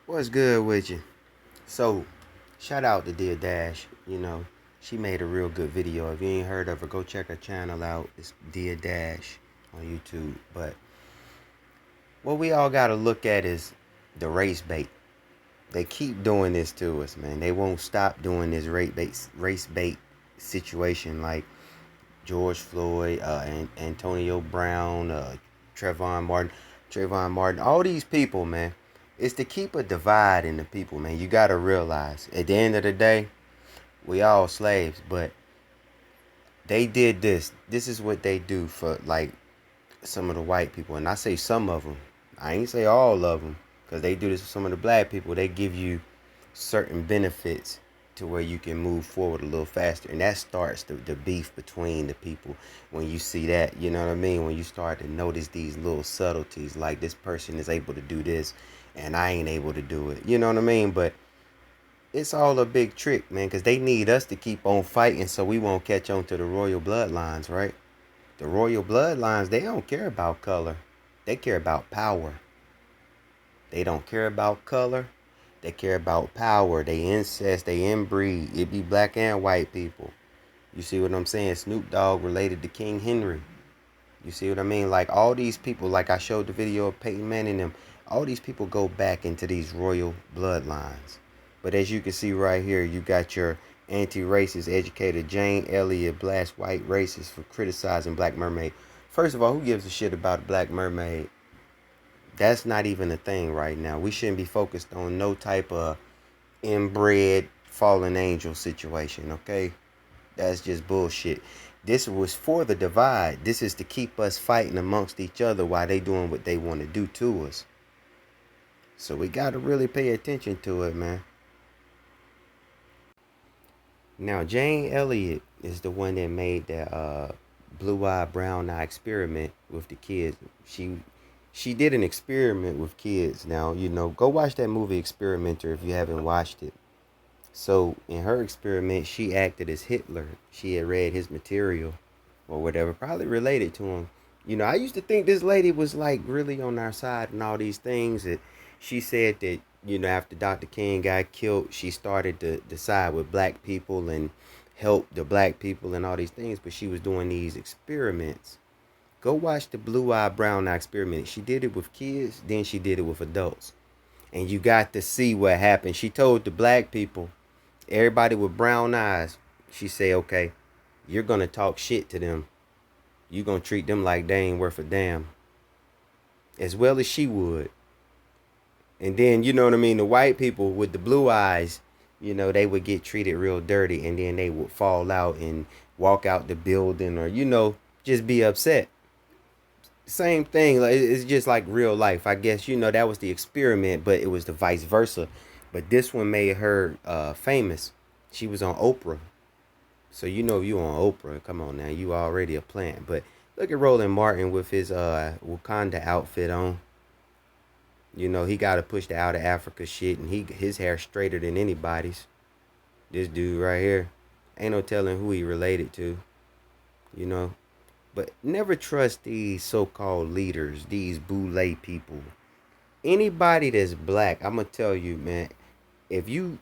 What's good with you? So, shout out to Dear Dash. She made a real good video. If you ain't heard of her, go check her channel out. It's Dear Dash on YouTube. But what we all gotta look at is the race bait. They keep doing this to us, man. They won't stop doing this race bait situation like George Floyd, and Antonio Brown, Trayvon Martin, all these people, man. It's to keep a divide in the people, man. You gotta realize, at the end of the day, we all slaves, but they did this. This is what they do for like some of the white people, and I say some of them. I ain't say all of them, cause they do this for some of the black people. They give you certain benefits to where you can move forward a little faster, and that starts the beef between the people. When you see that, you know what I mean, when you start to notice these little subtleties, like this person is able to do this and I ain't able to do it, you know what I mean. But it's all a big trick, man, because they need us to keep on fighting so we won't catch on to the royal bloodlines, right? The royal bloodlines, they don't care about color, they care about power. They don't care about color. They care about power. They incest. They inbreed. It be black and white people. You see what I'm saying? Snoop Dogg related to King Henry. You see what I mean? Like all these people, like I showed the video of Peyton Manning and them, all these people go back into these royal bloodlines. But as you can see right here, you got your anti-racist educator Jane Elliott blast white racist for criticizing Black Mermaid. First of all, who gives a shit about Black Mermaid? That's not even a thing right now. We shouldn't be focused on no type of inbred fallen angel situation, okay? That's just bullshit. This was for the divide. This is to keep us fighting amongst each other while they doing what they want to do to us. So we got to really pay attention to it, man. Now, Jane Elliott is the one that made that blue eye, brown eye experiment with the kids. She did an experiment with kids. Now, go watch that movie Experimenter if you haven't watched it. So in her experiment, she acted as Hitler. She had read his material or whatever, probably related to him. I used to think this lady was like really on our side and all these things. That she said that, after Dr. King got killed, she started to decide with black people and help the black people and all these things. But she was doing these experiments. Go watch the blue eye, brown eye experiment. She did it with kids, then she did it with adults. And you got to see what happened. She told the black people, everybody with brown eyes, she say, okay, you're going to talk shit to them. You're going to treat them like they ain't worth a damn. As well as she would. And then, you know what I mean, the white people with the blue eyes, they would get treated real dirty. And then they would fall out and walk out the building or, just be upset. Same thing. Like, it's just like real life. I guess, that was the experiment, but it was the vice versa. But this one made her famous. She was on Oprah. So if you on Oprah, come on now, you already a plant. But look at Roland Martin with his Wakanda outfit on. He got to push the out of Africa shit, and his hair straighter than anybody's. This dude right here, ain't no telling who he related to. You know, but never trust these so-called leaders, these boule people. Anybody that's black, I'm gonna tell you, man. If you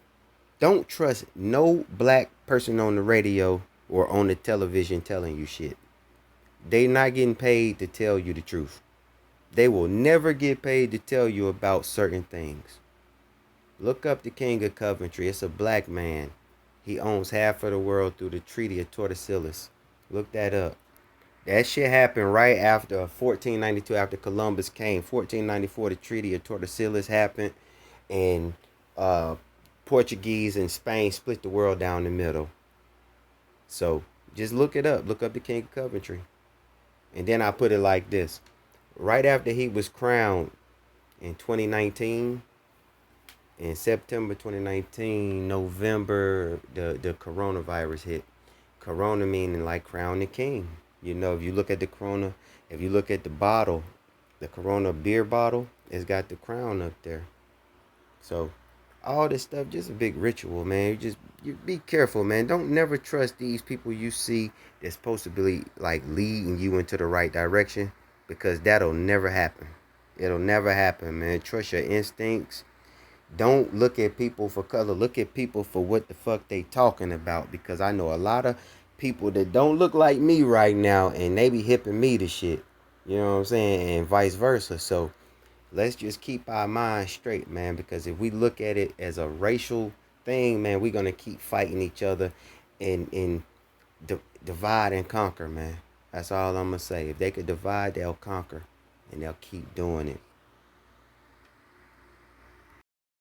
don't trust no black person on the radio or on the television telling you shit. They not getting paid to tell you the truth. They will never get paid to tell you about certain things. Look up the King of Coventry. It's a black man. He owns half of the world through the Treaty of Tordesillas. Look that up. That shit happened right after 1492, after Columbus came. 1494, the Treaty of Tordesillas happened, and Portuguese and Spain split the world down the middle. So just look it up. Look up the King of Coventry. And then I put it like this. Right after he was crowned in 2019, in September 2019, November, the coronavirus hit. Corona meaning like crown the king. If you look at the corona, if you look at the bottle, the Corona beer bottle, it's got the crown up there. So all this stuff, just a big ritual, man. You be careful, man. Don't never trust these people you see that's supposed to be like leading you into the right direction, because that'll never happen. It'll never happen, man. Trust your instincts. Don't look at people for color. Look at people for what the fuck they talking about. Because I know a lot of people that don't look like me right now, and they be hipping me to shit. You know what I'm saying? And vice versa. So let's just keep our minds straight, man. Because if we look at it as a racial thing, man, we're gonna keep fighting each other and divide and conquer, man. That's all I'm gonna say. If they could divide, they'll conquer, and they'll keep doing it.